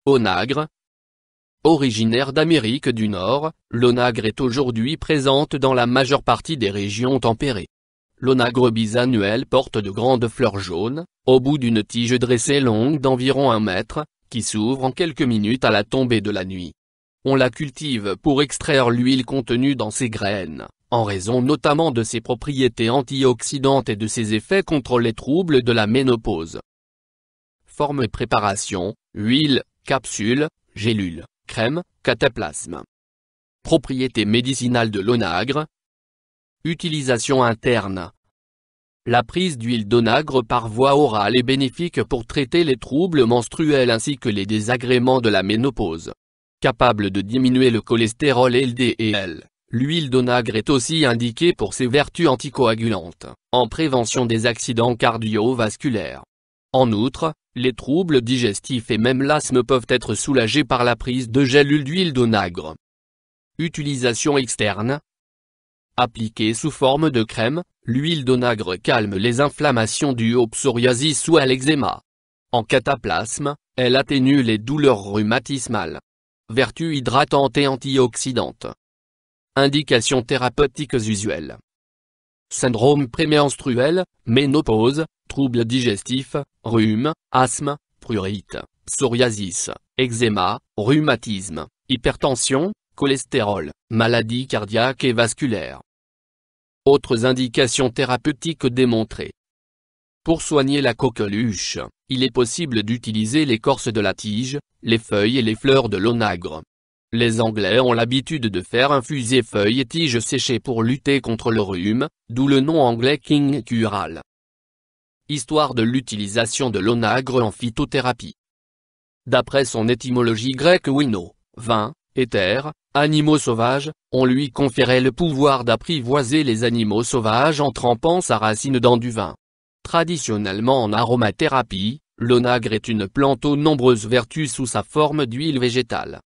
Onagre. Originaire d'Amérique du Nord, l'onagre est aujourd'hui présente dans la majeure partie des régions tempérées. L'onagre bisannuel porte de grandes fleurs jaunes, au bout d'une tige dressée longue d'environ 1 mètre, qui s'ouvre en quelques minutes à la tombée de la nuit. On la cultive pour extraire l'huile contenue dans ses graines, en raison notamment de ses propriétés antioxydantes et de ses effets contre les troubles de la ménopause. Forme et préparation: huile, capsule, gélule, crème, cataplasme. Propriétés médicinales de l'onagre. Utilisation interne. La prise d'huile d'onagre par voie orale est bénéfique pour traiter les troubles menstruels ainsi que les désagréments de la ménopause. Capable de diminuer le cholestérol LDL, l'huile d'onagre est aussi indiquée pour ses vertus anticoagulantes, en prévention des accidents cardiovasculaires. En outre, les troubles digestifs et même l'asthme peuvent être soulagés par la prise de gélules d'huile d'onagre. Utilisation externe. Appliquée sous forme de crème, l'huile d'onagre calme les inflammations dues au psoriasis ou à l'eczéma. En cataplasme, elle atténue les douleurs rhumatismales. Vertus hydratantes et antioxydantes. Indications thérapeutiques usuelles. Syndrome prémenstruel, ménopause, troubles digestifs, rhume, asthme, prurite, psoriasis, eczéma, rhumatisme, hypertension, cholestérol, maladies cardiaques et vasculaires. Autres indications thérapeutiques démontrées. Pour soigner la coqueluche, il est possible d'utiliser l'écorce de la tige, les feuilles et les fleurs de l'onagre. Les Anglais ont l'habitude de faire infuser feuilles et tiges séchées pour lutter contre le rhume, d'où le nom anglais King Curale. Histoire de l'utilisation de l'onagre en phytothérapie. D'après son étymologie grecque wino, vin, éther, animaux sauvages, on lui conférait le pouvoir d'apprivoiser les animaux sauvages en trempant sa racine dans du vin. Traditionnellement en aromathérapie, l'onagre est une plante aux nombreuses vertus sous sa forme d'huile végétale.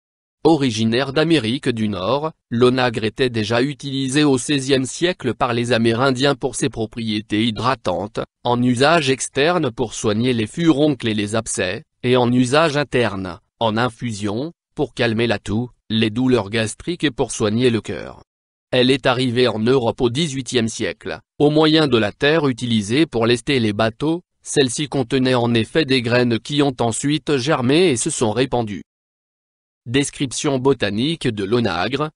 Originaire d'Amérique du Nord, l'onagre était déjà utilisé au XVIe siècle par les Amérindiens pour ses propriétés hydratantes, en usage externe pour soigner les furoncles et les abcès, et en usage interne, en infusion, pour calmer la toux, les douleurs gastriques et pour soigner le cœur. Elle est arrivée en Europe au XVIIIe siècle, au moyen de la terre utilisée pour lester les bateaux. Celle-ci contenait en effet des graines qui ont ensuite germé et se sont répandues. Description botanique de l'onagre.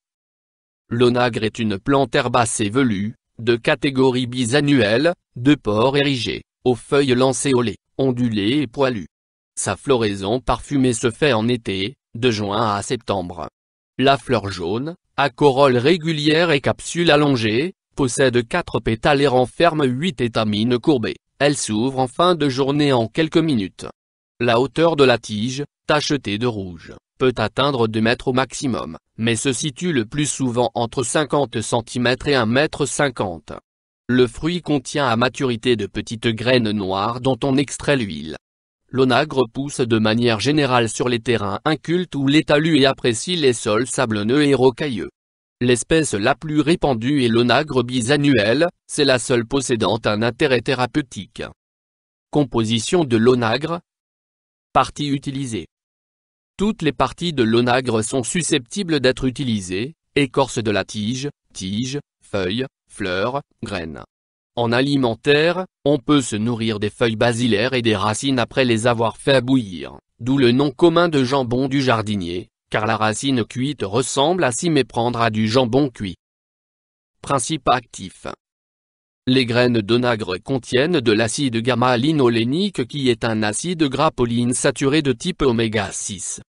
L'onagre est une plante herbacée velue, de catégorie bisannuelle, de port érigé, aux feuilles lancéolées, ondulées et poilues. Sa floraison parfumée se fait en été, de juin à septembre. La fleur jaune, à corolle régulière et capsule allongée, possède 4 pétales et renferme 8 étamines courbées. Elle s'ouvre en fin de journée en quelques minutes. La hauteur de la tige, tachetée de rouge, peut atteindre 2 mètres au maximum, mais se situe le plus souvent entre 50 cm et 1,50 m. Le fruit contient à maturité de petites graines noires dont on extrait l'huile. L'onagre pousse de manière générale sur les terrains incultes ou les talus et apprécie les sols sablonneux et rocailleux. L'espèce la plus répandue est l'onagre bisannuel, c'est la seule possédant un intérêt thérapeutique. Composition de l'onagre. Parties utilisées. Toutes les parties de l'onagre sont susceptibles d'être utilisées: écorce de la tige, feuilles, fleurs, graines. En alimentaire, on peut se nourrir des feuilles basilaires et des racines après les avoir fait bouillir, d'où le nom commun de jambon du jardinier, car la racine cuite ressemble à s'y méprendre à du jambon cuit. Principe actif. Les graines d'onagre contiennent de l'acide gamma-linolénique qui est un acide gras polyinsaturé de type oméga 6.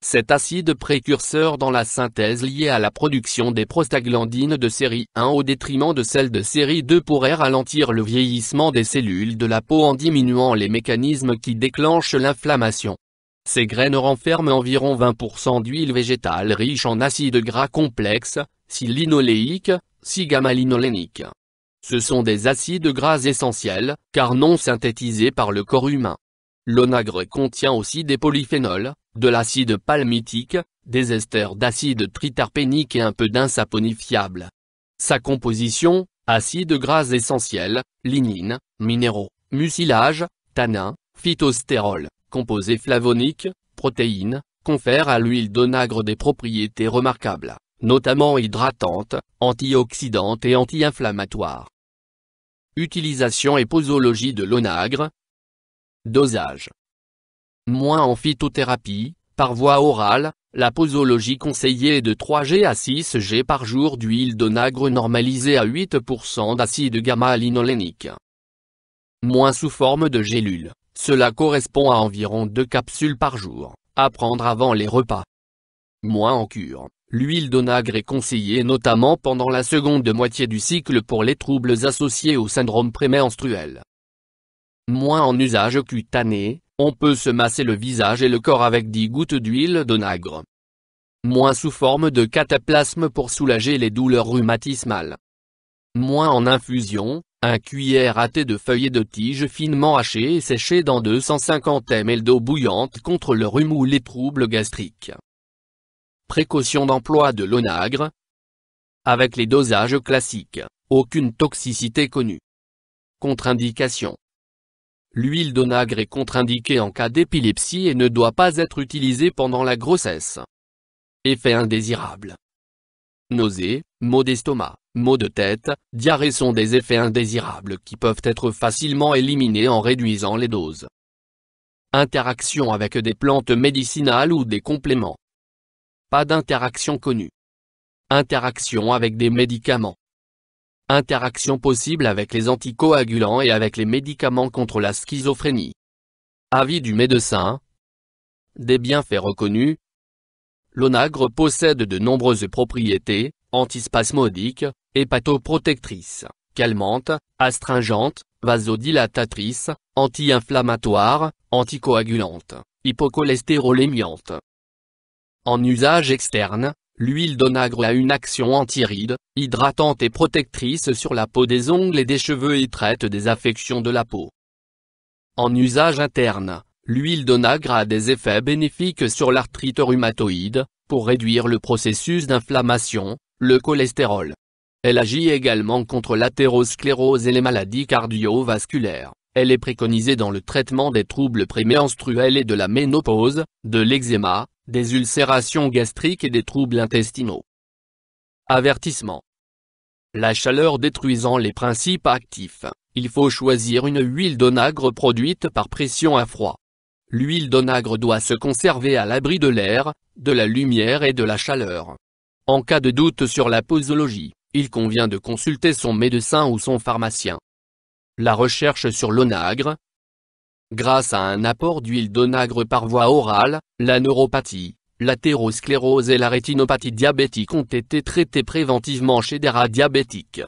Cet acide précurseur dans la synthèse liée à la production des prostaglandines de série 1 au détriment de celles de série 2 pourrait ralentir le vieillissement des cellules de la peau en diminuant les mécanismes qui déclenchent l'inflammation. Ces graines renferment environ 20% d'huile végétale riche en acides gras complexes, 6-linoléiques, 6-gamma-linoléniques. Ce sont des acides gras essentiels, car non synthétisés par le corps humain. L'onagre contient aussi des polyphénols, de l'acide palmitique, des esters d'acide triterpénique et un peu d'un saponifiable. Sa composition: acides gras essentiels, lignine, minéraux, mucilage, tanins, phytostérol, composés flavoniques, protéines, confère à l'huile d'onagre des propriétés remarquables, notamment hydratantes, antioxydantes et anti-inflammatoires. Utilisation et posologie de l'onagre. Dosage. Moins en phytothérapie, par voie orale, la posologie conseillée est de 3 g à 6 g par jour d'huile d'onagre normalisée à 8% d'acide gamma-linolénique. Moins sous forme de gélules, cela correspond à environ 2 capsules par jour, à prendre avant les repas. Moins en cure, l'huile d'onagre est conseillée notamment pendant la seconde moitié du cycle pour les troubles associés au syndrome prémenstruel. Moins en usage cutané, on peut se masser le visage et le corps avec 10 gouttes d'huile d'onagre. Moins sous forme de cataplasme pour soulager les douleurs rhumatismales. Moins en infusion, 1 cuillère à thé de feuillets de tige finement hachées et séchées dans 250 ml d'eau bouillante contre le rhume ou les troubles gastriques. Précaution d'emploi de l'onagre. Avec les dosages classiques, aucune toxicité connue. Contre-indication. L'huile d'onagre est contre-indiquée en cas d'épilepsie et ne doit pas être utilisée pendant la grossesse. Effet indésirable. Nausées, maux d'estomac, maux de tête, diarrhée sont des effets indésirables qui peuvent être facilement éliminés en réduisant les doses. Interaction avec des plantes médicinales ou des compléments. Pas d'interaction connue. Interaction avec des médicaments. Interaction possible avec les anticoagulants et avec les médicaments contre la schizophrénie. Avis du médecin. Des bienfaits reconnus. L'onagre possède de nombreuses propriétés, antispasmodiques, hépatoprotectrices, calmantes, astringentes, vasodilatatrices, anti-inflammatoires, anticoagulantes, hypocholestérolémiantes. En usage externe, l'huile d'onagre a une action anti-rides, hydratante et protectrice sur la peau des ongles et des cheveux et traite des affections de la peau. En usage interne, l'huile d'onagre a des effets bénéfiques sur l'arthrite rhumatoïde, pour réduire le processus d'inflammation, le cholestérol. Elle agit également contre l'athérosclérose et les maladies cardiovasculaires. Elle est préconisée dans le traitement des troubles prémenstruels et de la ménopause, de l'eczéma, des ulcérations gastriques et des troubles intestinaux. Avertissement. La chaleur détruisant les principes actifs, il faut choisir une huile d'onagre produite par pression à froid. L'huile d'onagre doit se conserver à l'abri de l'air, de la lumière et de la chaleur. En cas de doute sur la posologie, il convient de consulter son médecin ou son pharmacien. La recherche sur l'onagre. Grâce à un apport d'huile d'onagre par voie orale, la neuropathie, l'athérosclérose et la rétinopathie diabétique ont été traitées préventivement chez des rats diabétiques.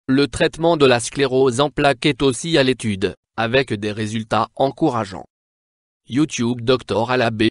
Le traitement de la sclérose en plaques est aussi à l'étude, avec des résultats encourageants. YouTube Dr Alabé